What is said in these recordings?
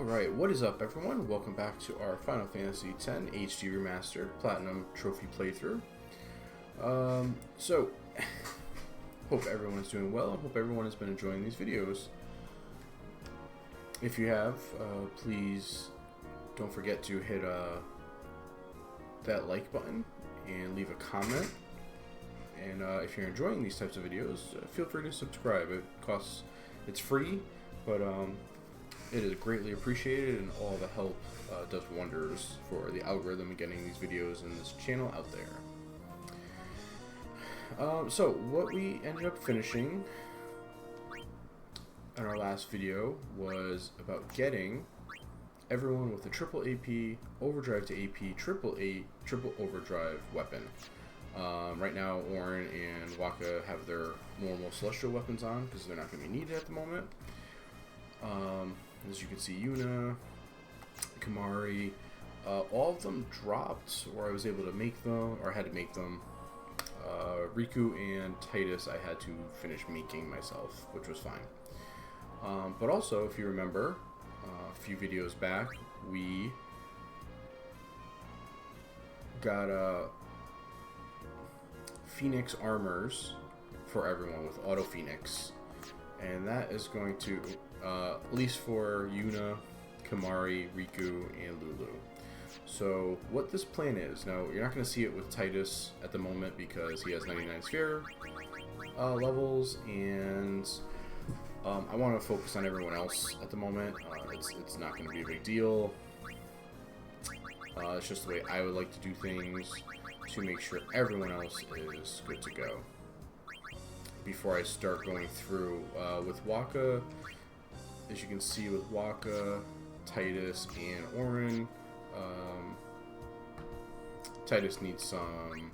Alright, what is up everyone? Welcome back to our Final Fantasy X HD Remaster Platinum Trophy playthrough. Hope everyone is doing well. Hope everyone has been enjoying these videos. If you have, please don't forget to hit that like button and leave a comment. And if you're enjoying these types of videos, feel free to subscribe. It's free, but it is greatly appreciated, and all the help does wonders for the algorithm and getting these videos and this channel out there. So what we ended up finishing in our last video was about getting everyone with a triple AP, overdrive to AP, triple overdrive weapon. Right now, Auron and Wakka have their normal celestial weapons on because they're not going to be needed at the moment. As you can see, Yuna, Kimahri, all of them dropped, or I was able to make them, or I had to make them. Riku and Tidus I had to finish making myself, which was fine. But also, if you remember, a few videos back, we got Phoenix armors for everyone with Auto Phoenix, and that is going to, at least for Yuna, Kimahri, Riku, and Lulu. So what this plan is, now you're not going to see it with Tidus at the moment because he has 99 sphere levels, and I want to focus on everyone else at the moment. It's not going to be a big deal. It's just the way I would like to do things to make sure everyone else is good to go. Before I start going through with Wakka, as you can see with Wakka, Tidus, and Auron, Tidus needs some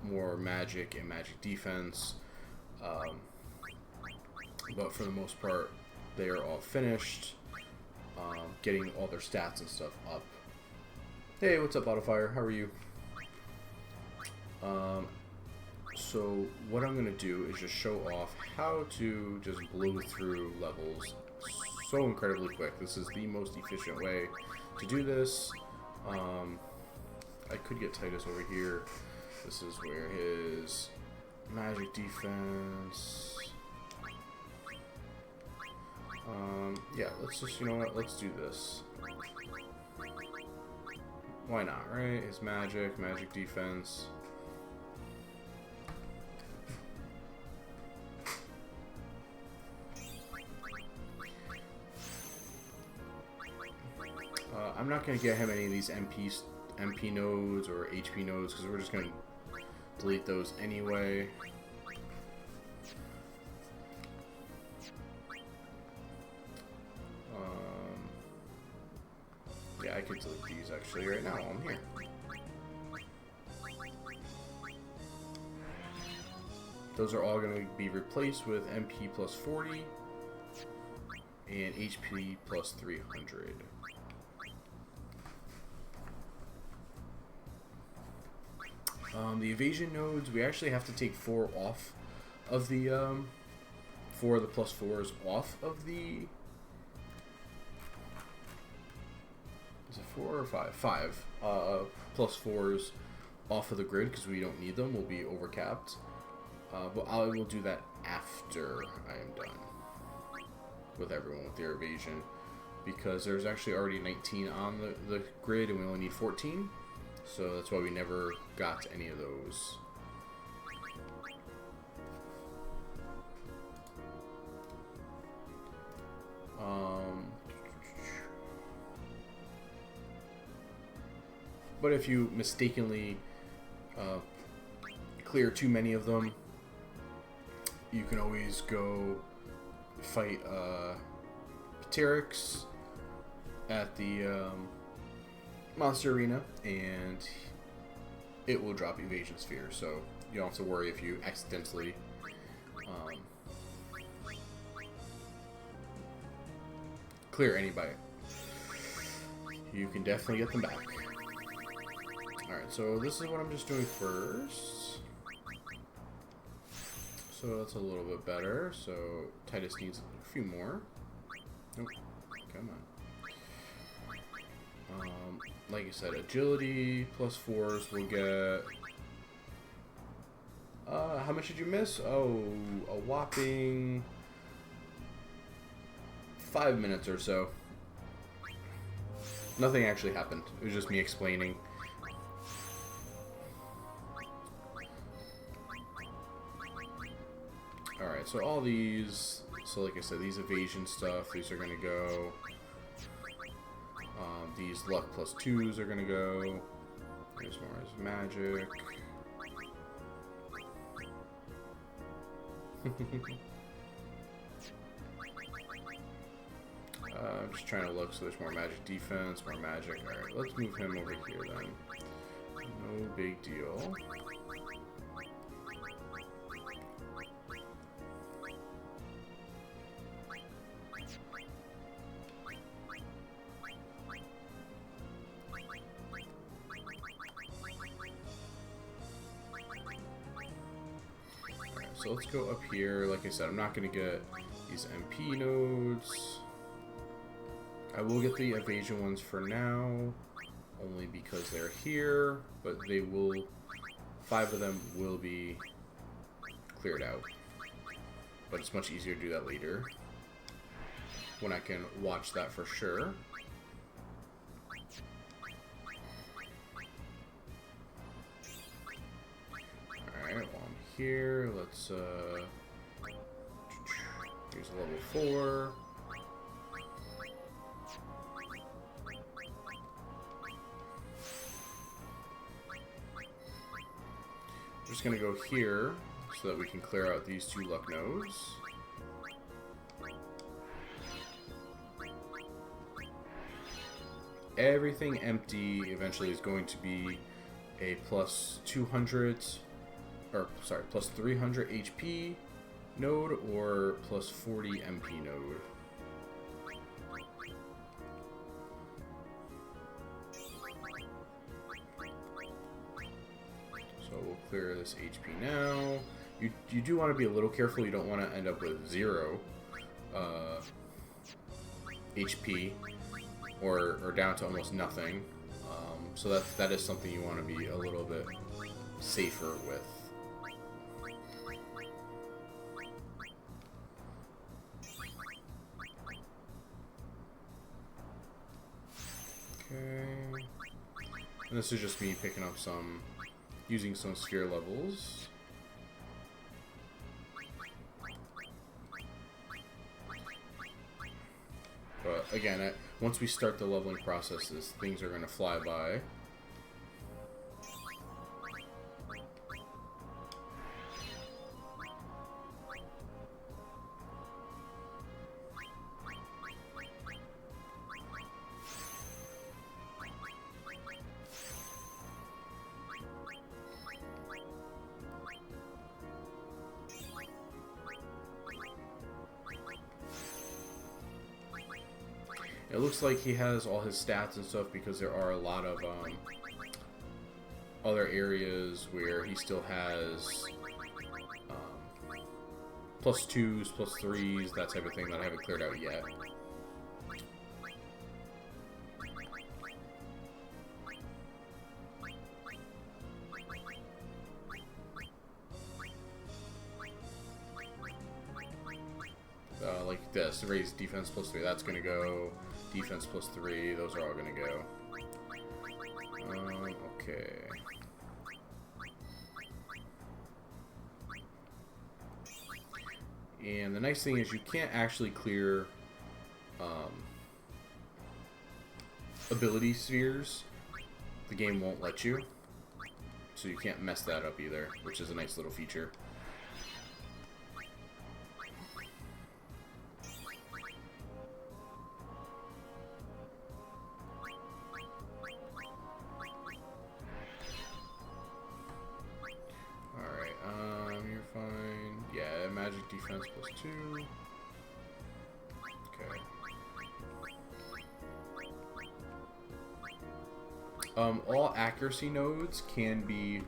more magic and magic defense, but for the most part they are all finished, getting all their stats and stuff up. Hey, what's up, Autofire? How are you? So what I'm going to do is just show off how to just blow through levels so incredibly quick. This is the most efficient way to do this. I could get Tidus over here. This is where his magic defense... yeah, let's just, you know what, let's do this. Why not, right? His magic defense. I'm not going to get him any of these MP nodes or HP nodes because we're just going to delete those anyway. Yeah, I could delete these actually right now while I'm here. Those are all going to be replaced with MP plus 40 and HP plus 300. The evasion nodes, we actually have to take 4 off of the, 4 of the plus 4s off of the... Is it 4 or 5? 5 plus 4s off of the grid because we don't need them. We'll be overcapped. But I will do that after I am done with everyone with their evasion, because there's actually already 19 on the grid and we only need 14. So that's why we never got any of those. But if you mistakenly clear too many of them, you can always go fight Pterix at the Monster Arena, and it will drop evasion sphere, so you don't have to worry if you accidentally clear anybody. You can definitely get them back. Alright, so this is what I'm just doing first. So that's a little bit better. So Tidus needs a few more. Nope. Come on. Like I said, agility plus 4s will get... how much did you miss? Oh, a whopping 5 minutes or so. Nothing actually happened. It was just me explaining. Alright, so all these... So like I said, these evasion stuff, these are going to go. These luck plus 2s are going to go. There's more as magic. I'm just trying to look so there's more magic defense, more magic. Alright, let's move him over here then. No big deal. So let's go up here. Like I said, I'm not going to get these MP nodes. I will get the evasion ones for now, only because they're here, but they will, 5 of them will be cleared out. But it's much easier to do that later, when I can watch that for sure. Alright, while I'm here, let's, here's a level 4. I'm just going to go here so that we can clear out these 2 luck nodes. Everything empty eventually is going to be a plus 200, or sorry, plus 300 HP node or plus 40 MP node. So we'll clear this HP now. You do want to be a little careful. You don't want to end up with 0 HP or down to almost nothing. So that is something you want to be a little bit safer with. Okay. And this is just me picking up using some sphere levels. But again, once we start the leveling processes, things are going to fly by. It looks like he has all his stats and stuff because there are a lot of other areas where he still has plus 2s, plus 3s, that type of thing that I haven't cleared out yet. Like this, raise defense plus 3, that's gonna go. Defense plus 3, those are all gonna go. Okay. And the nice thing is you can't actually clear ability spheres. The game won't let you. So you can't mess that up either, which is a nice little feature. Defense plus 2. Okay. All accuracy nodes can be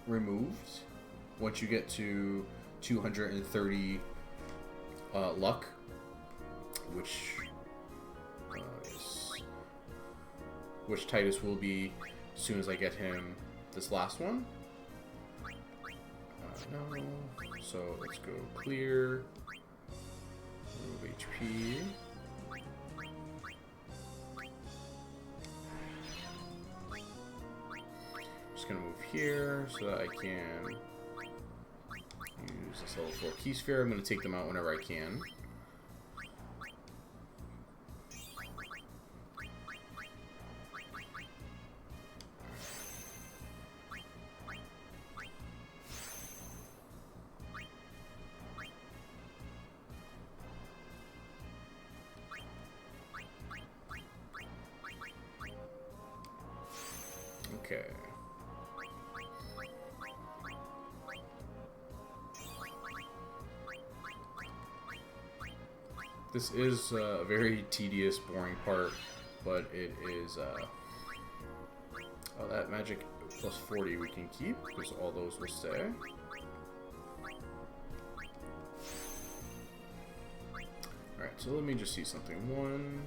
removed once you get to 230 luck, which which Tidus will be as soon as I get him this last one. No. So let's go clear. Remove HP. Just gonna move here so that I can use this level 4 key sphere. I'm gonna take them out whenever I can. Okay. This is a very tedious, boring part, but it is, oh, that magic plus 40 we can keep, because all those will stay. Alright, so let me just see something. One...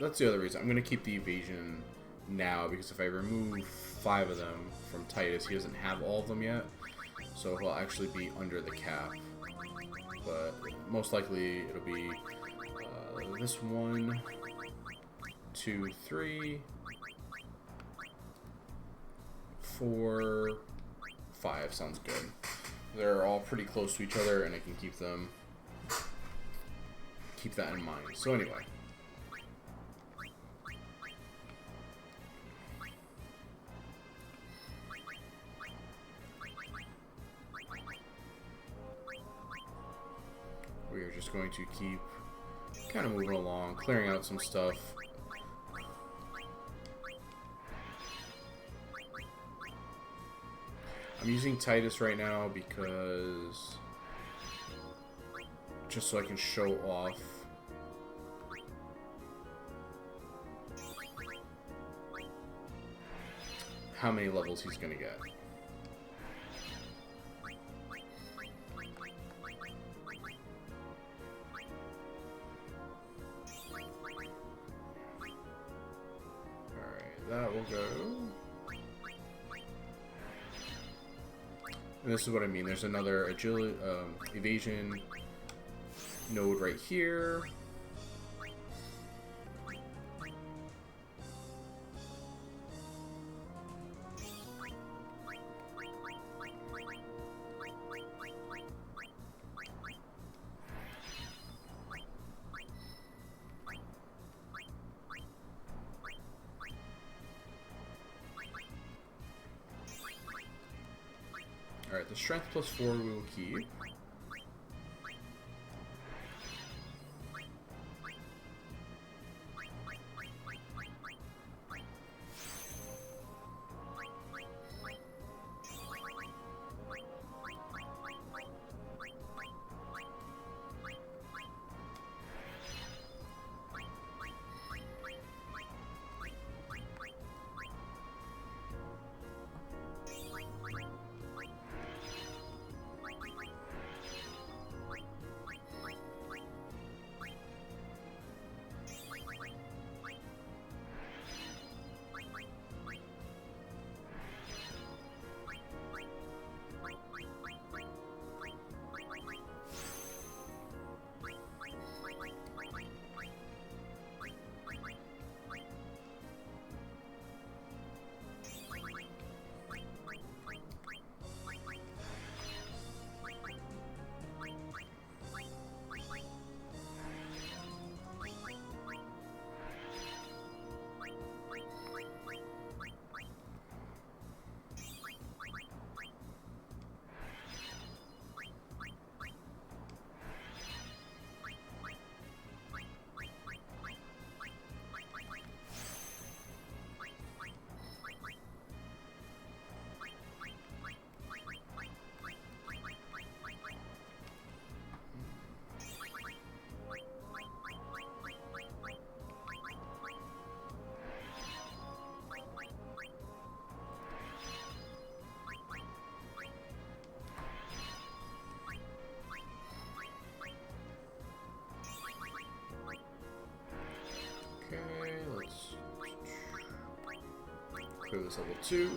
that's the other reason. I'm going to keep the evasion now, because if I remove 5 of them from Tidus, he doesn't have all of them yet, so he'll actually be under the cap. But most likely it'll be this 1, 2, 3, 4, 5 sounds good. They're all pretty close to each other, and I can keep that in mind. So anyway. We are just going to keep kind of moving along, clearing out some stuff. I'm using Tidus right now because just so I can show off how many levels he's going to get. That will go. And this is what I mean. There's another agility, evasion node right here. Alright, the strength plus 4 we will keep. Clear this level 2.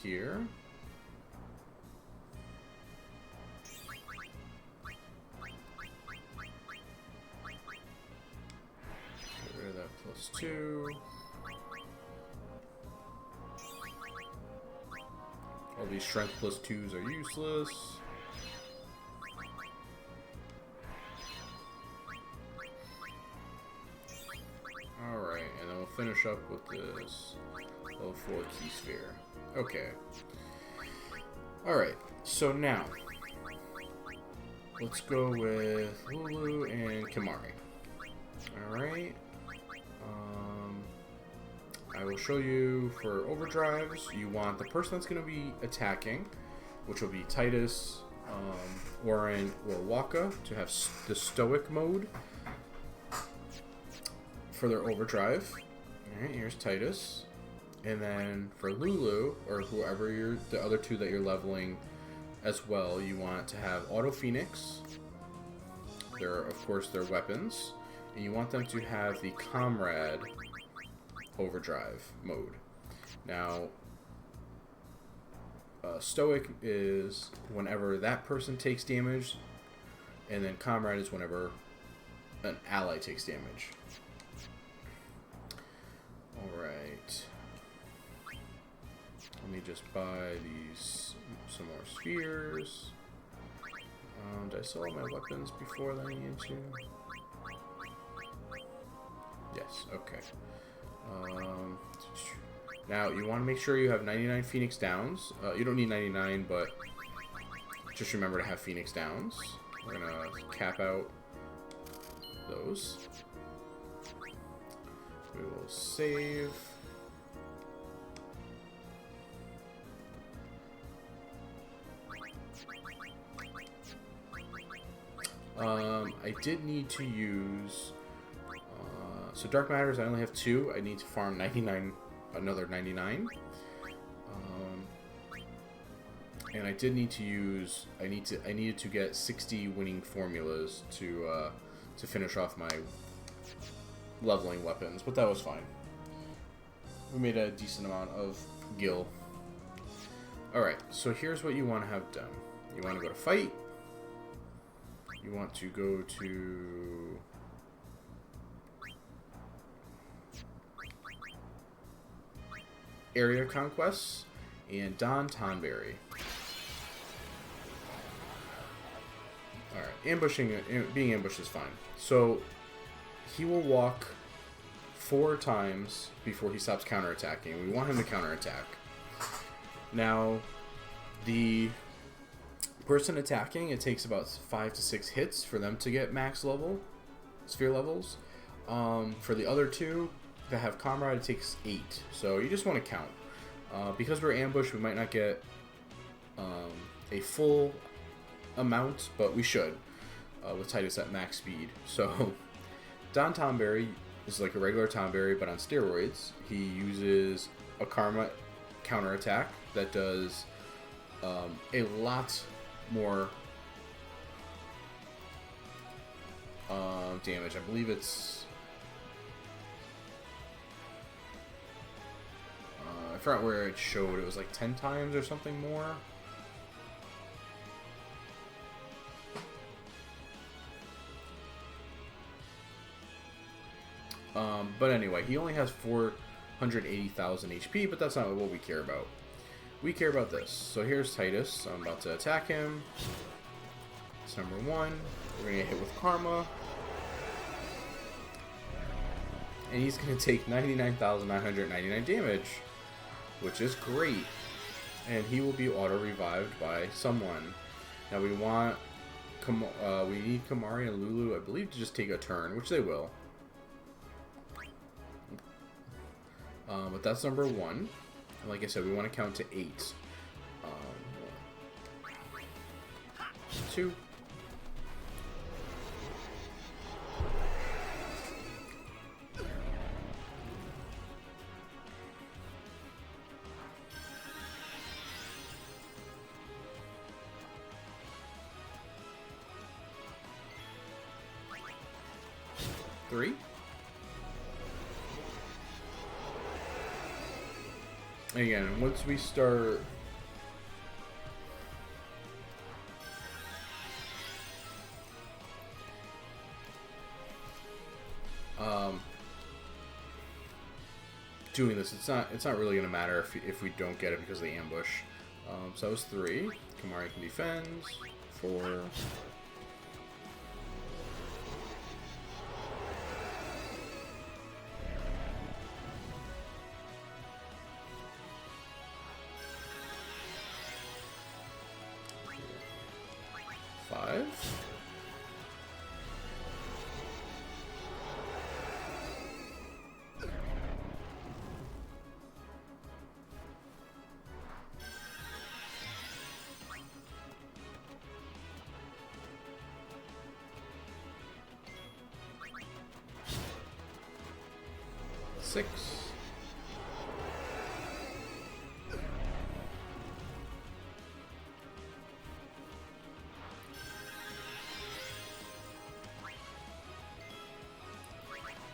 Here. Get rid of that +2. All these strength +2s are useless. Alright, and then we'll finish up with this level 4 key sphere. Okay. Alright, so now let's go with Lulu and Kimari. Alright. I will show you for overdrives, you want the person that's going to be attacking, which will be Tidus, Auron, or Wakka, to have the stoic mode for their overdrive. Alright, here's Tidus. And then for Lulu, or whoever the other two that you're leveling as well, you want to have Auto Phoenix. They're, of course, their weapons. And you want them to have the Comrade overdrive mode. Now, Stoic is whenever that person takes damage, and then Comrade is whenever an ally takes damage. Alright. Let me just buy some more spheres. Did I sell all my weapons before that I needed to? Yes, okay. Now, you want to make sure you have 99 Phoenix Downs. You don't need 99, but just remember to have Phoenix Downs. We're going to cap out those. We will save. I did need to use... so Dark Matters, I only have 2. I need to farm 99, another 99. And I did need to use... I needed to get 60 winning formulas to finish off my leveling weapons, but that was fine. We made a decent amount of gil. Alright, so here's what you want to have done. You want to go to fight. You want to go to... area conquests and Don Tonberry. Alright, being ambushed is fine. So he will walk 4 times before he stops counterattacking. We want him to counterattack. Now, the person attacking, it takes about 5 to 6 hits for them to get max level, sphere levels. For the other 2 that have comrade, it takes 8. So you just want to count. Because we're ambushed, we might not get a full amount, but we should with Tidus at max speed. So Don Tonberry is like a regular Tonberry, but on steroids. He uses a karma counterattack that does a lot more damage. I believe it's... I forgot where it showed. It was like 10 times or something more. But anyway, he only has 480,000 HP, but that's not what we care about. We care about this. So here's Tidus. I'm about to attack him. It's number 1. We're going to get hit with Karma. And he's going to take 99,999 damage, which is great. And he will be auto-revived by someone. Now we want... we need Kamari and Lulu, I believe, to just take a turn, which they will. But that's number 1. And like I said, we want to count to 8. 2. 3. And again, once we start doing this, it's not really gonna matter if we don't get it because of the ambush. So that was 3. Kamari can defend. 4. 5. 6.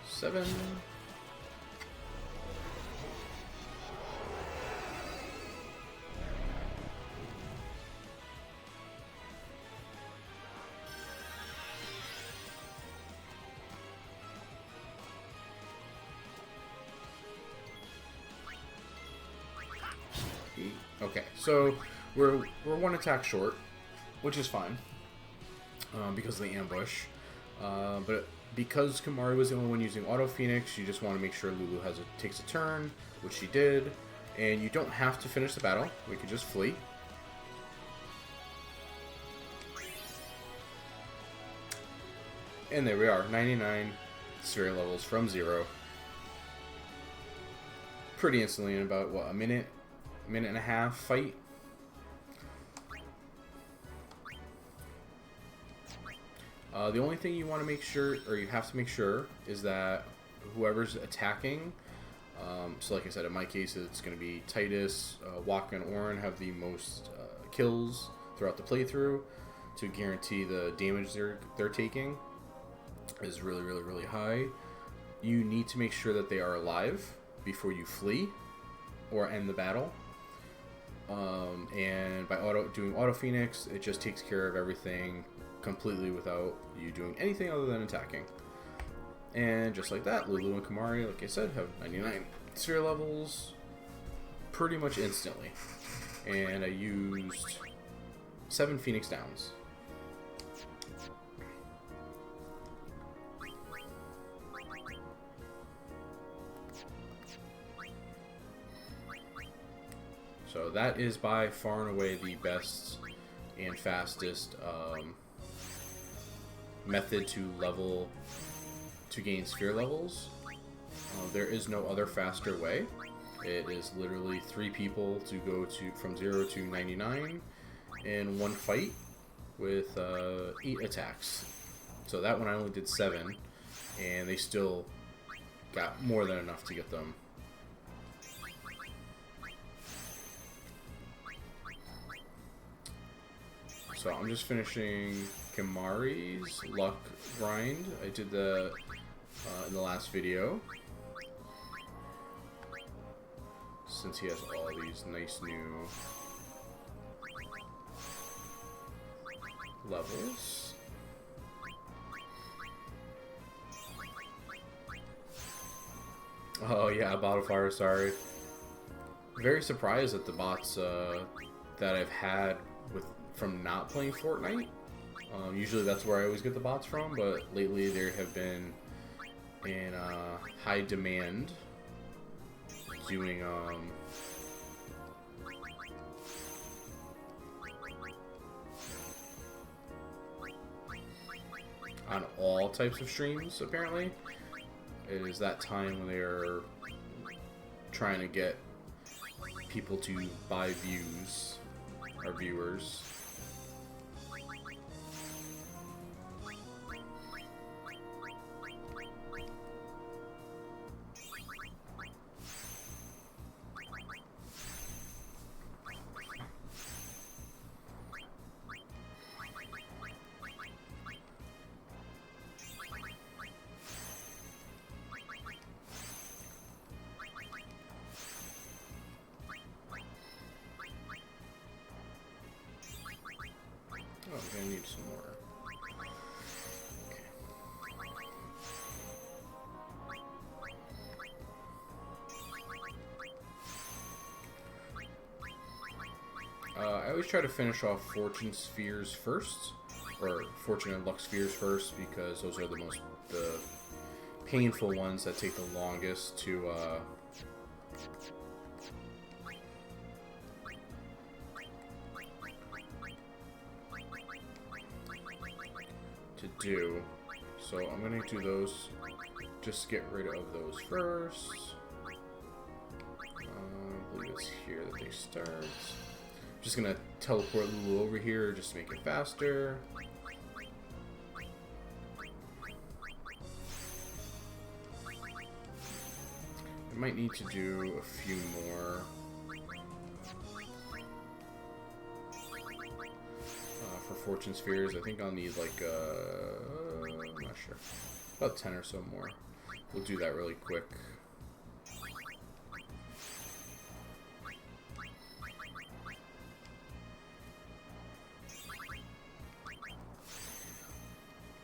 7. 8. Okay, so we're 1 attack short, which is fine because of the ambush. But because Kamari was the only one using Auto Phoenix, you just want to make sure Lulu takes a turn, which she did. And you don't have to finish the battle. We could just flee. And there we are, 99 sphere levels from 0. Pretty instantly in about, what, a minute and a half fight. The only thing you want to make sure, or you have to make sure, is that whoever's attacking, so like I said, in my case, it's going to be Tidus, Wakka and Auron have the most kills throughout the playthrough to guarantee the damage they're taking is really, really, really high. You need to make sure that they are alive before you flee or end the battle. And by doing Auto Phoenix, it just takes care of everything completely without you doing anything other than attacking. And just like that, Lulu and Kamari, like I said, have 99 sphere levels pretty much instantly. And I used 7 Phoenix Downs. So that is by far and away the best and fastest method to gain sphere levels. There is no other faster way. It is literally 3 people to go from 0 to 99 in one fight with 8 attacks. So that one I only did 7, and they still got more than enough to get them. So I'm just finishing Kamari's luck grind. I did the in the last video, since he has all these nice new levels. Oh yeah, bottle fire, sorry. Very surprised at the bots that I've had from not playing Fortnite. Usually that's where I always get the bots from, but lately there have been in high demand, doing on all types of streams. Apparently, it is that time when they're trying to get people to buy views or viewers. Oh, I'm gonna need some more. I always try to finish off Fortune Spheres first, or Fortune and Luck Spheres first, because those are the painful ones that take the longest to do. So I'm gonna do those. Just get rid of those first. I believe it's here that they start. Just gonna teleport Lulu over here just to make it faster. I might need to do a few more. For Fortune Spheres, I think I'll need like, I'm not sure, about 10 or so more. We'll do that really quick.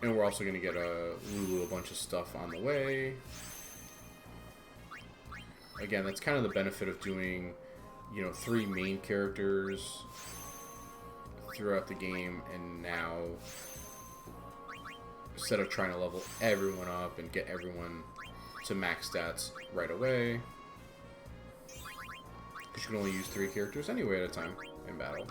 And we're also going to get Lulu a bunch of stuff on the way. Again, that's kind of the benefit of doing, you know, 3 main characters throughout the game, and now instead of trying to level everyone up and get everyone to max stats right away, because you can only use 3 characters anyway at a time in battle.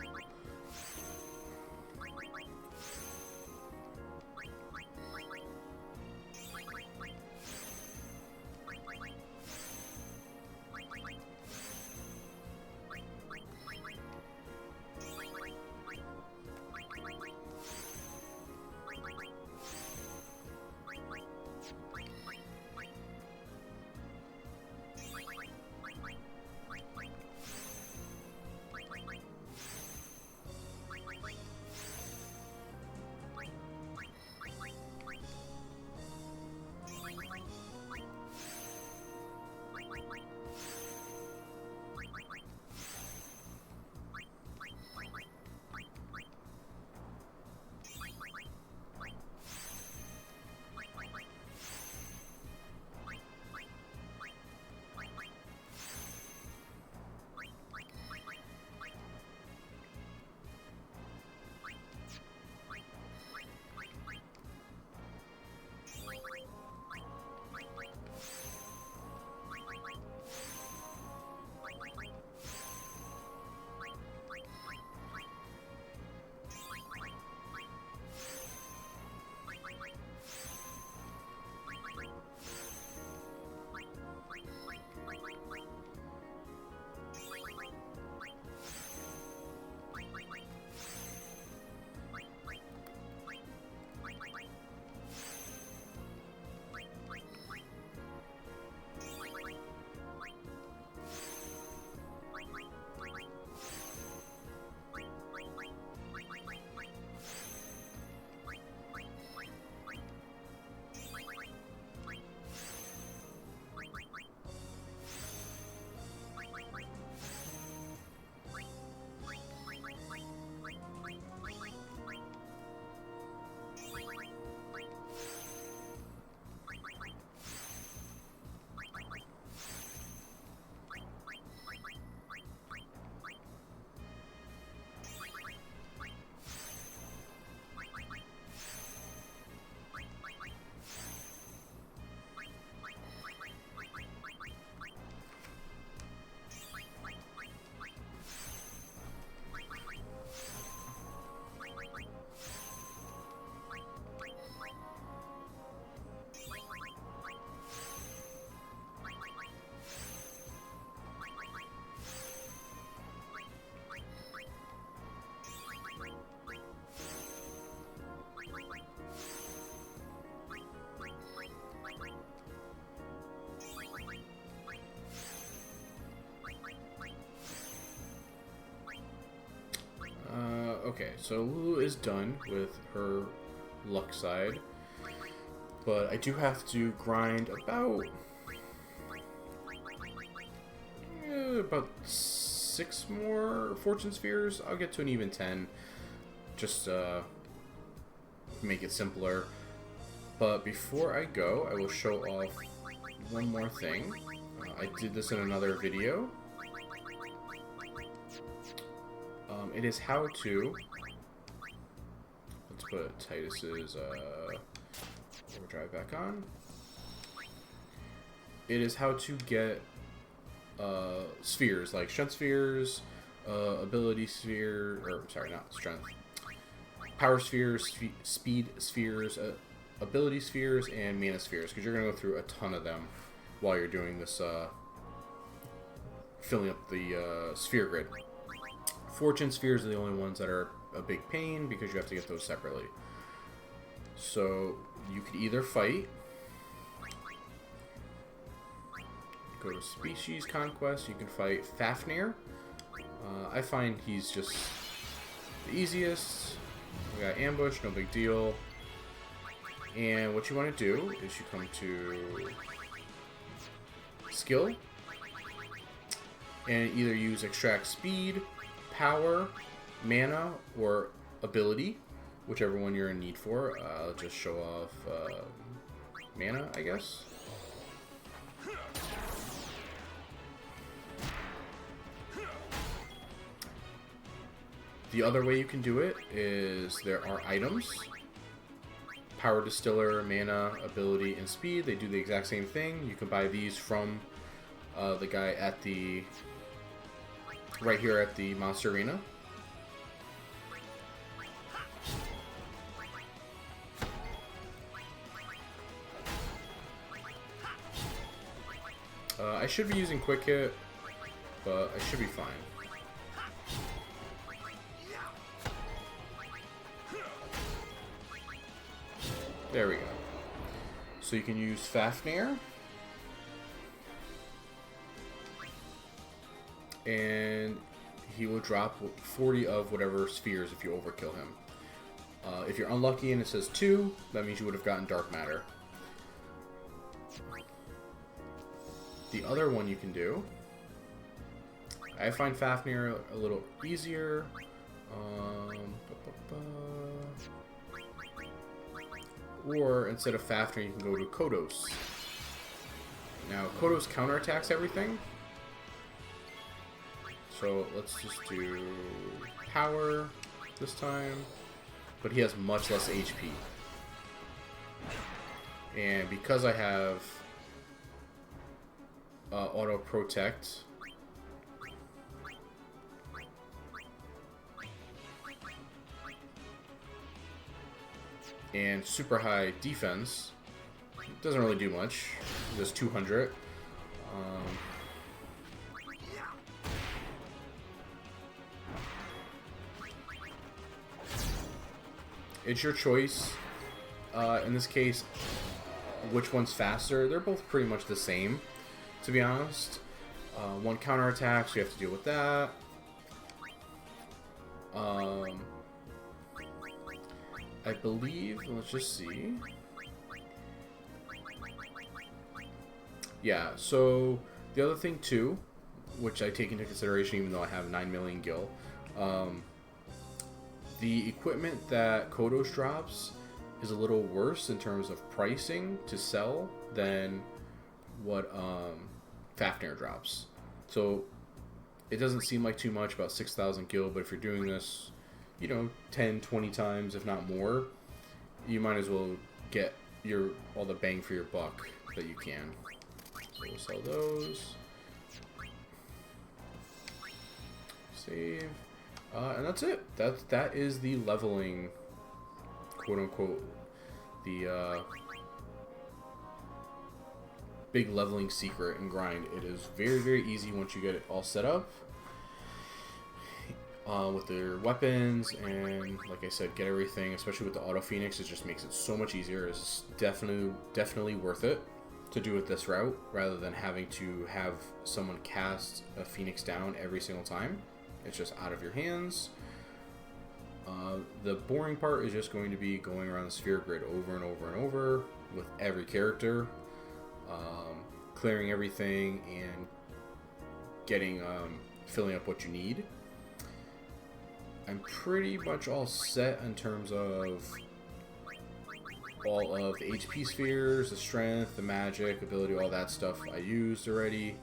Okay, so Lulu is done with her luck side, but I do have to grind about 6 more fortune spheres. I'll get to an even 10, just make it simpler. But before I go, I will show off one more thing. I did this in another video. It is how to... Let's put Tidus's overdrive back on. It is how to get spheres, like strength spheres, ability sphere, or sorry, not strength. Power spheres, speed spheres, ability spheres, and mana spheres, because you're going to go through a ton of them while you're doing this, filling up the sphere grid. Fortune spheres are the only ones that are a big pain, because you have to get those separately. So, you could either fight, go to Species Conquest, you can fight Fafnir. I find he's just the easiest. We got Ambush, no big deal. And what you want to do is you come to Skill, and either use Extract Speed, Power, Mana, or Ability, whichever one you're in need for. I'll just show off Mana, I guess. The other way you can do it is there are items. Power Distiller, Mana, Ability, and Speed. They do the exact same thing. You can buy these from the guy at the... right here at the Monster Arena. I should be using Quick Hit, but I should be fine. There we go. So you can use Fafnir. And he will drop 40 of whatever spheres if you overkill him. If you're unlucky and it says 2, that means you would have gotten Dark Matter. The other one you can do, I find Fafnir a little easier. Or instead of Fafnir, you can go to Kodos. Now, Kodos counterattacks everything. So let's just do Power this time. But he has much less HP. And because I have Auto Protect, and super high defense, it doesn't really do much. It does 200. It's your choice. In this case, which one's faster? They're both pretty much the same, to be honest. One counterattack, so you have to deal with that. I believe, let's just see. Yeah, so the other thing too, which I take into consideration even though I have 9 million gil, the equipment that Kodos drops is a little worse in terms of pricing to sell than what Fafnir drops. So it doesn't seem like too much, about 6,000 gil, but if you're doing this, you know, 10, 20 times, if not more, you might as well get all the bang for your buck that you can. So we'll sell those. Save. And that's it. That is the leveling, quote unquote, the big leveling secret and grind. It is very, very easy once you get it all set up. With their weapons, and like I said, get everything, especially with the Auto Phoenix, it just makes it so much easier. It's definitely worth it to do it this route, rather than having to have someone cast a Phoenix down every single time. It's just out of your hands. The boring part is just going to be going around the sphere grid over and over and over with every character, clearing everything and getting filling up what you need. I'm pretty much all set in terms of all of the HP spheres, the strength, the magic, ability, all that stuff I used already.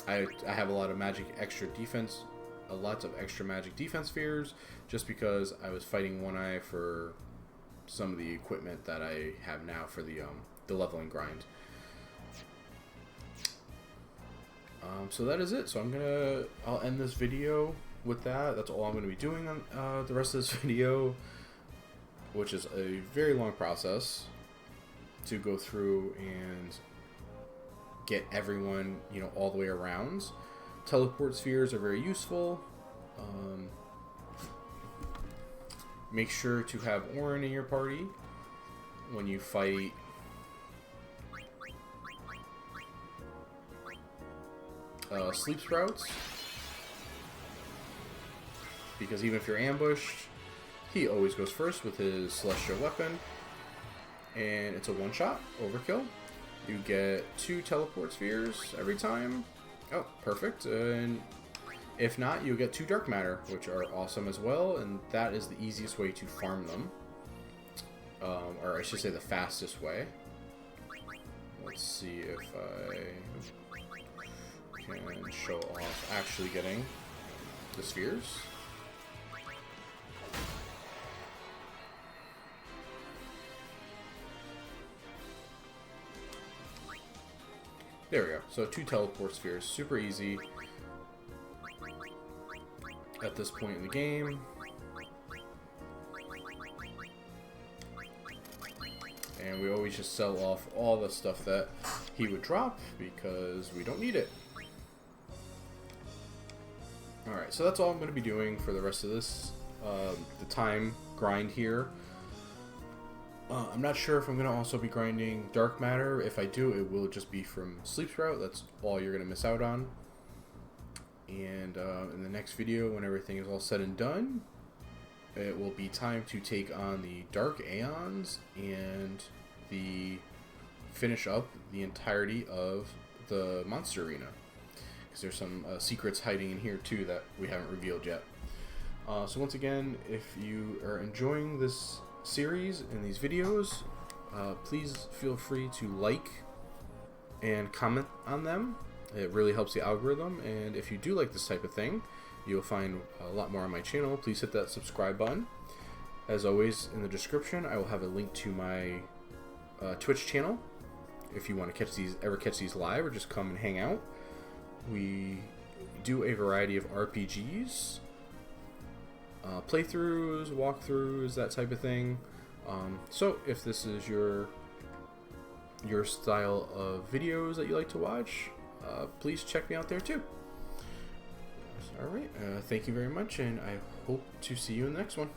I have a lot of magic extra defense, lots of extra magic defense spheres, just because I was fighting One Eye for some of the equipment that I have now for the leveling grind. So that is it. So I'll end this video with that. That's all I'm going to be doing on the rest of this video, which is a very long process to go through and get everyone, you know, all the way around. Teleport spheres are very useful. Make sure to have Auron in your party when you fight Sleep Sprouts, because even if you're ambushed, he always goes first with his celestial weapon, and it's a one-shot overkill. You get 2 teleport spheres every time. Oh, perfect. And if not, you'll get 2 dark matter, which are awesome as well, and that is the easiest way to farm them. Or I should say the fastest way. Let's see if I can show off actually getting the spheres. There we go. So 2 teleport spheres, super easy at this point in the game. And we always just sell off all the stuff that he would drop because we don't need it. Alright, so that's all I'm going to be doing for the rest of this, the time grind here. I'm not sure if I'm going to also be grinding dark matter. If I do, it will just be from Sleep Sprout. That's all you're going to miss out on. And in the next video, when everything is all said and done, it will be time to take on the Dark Aeons and finish up the entirety of the Monster Arena. Because there's some secrets hiding in here too that we haven't revealed yet. So once again, if you are enjoying this series and these videos, please feel free to like and comment on them. It really helps the algorithm, and if you do like this type of thing, you'll find a lot more on my channel. Please hit that subscribe button. As always, in the description I will have a link to my Twitch channel if you want to ever catch these live or just come and hang out. We do a variety of RPGs, playthroughs, walkthroughs, that type of thing. So if this is your style of videos that you like to watch, please check me out there too. Alright, thank you very much, and I hope to see you in the next one.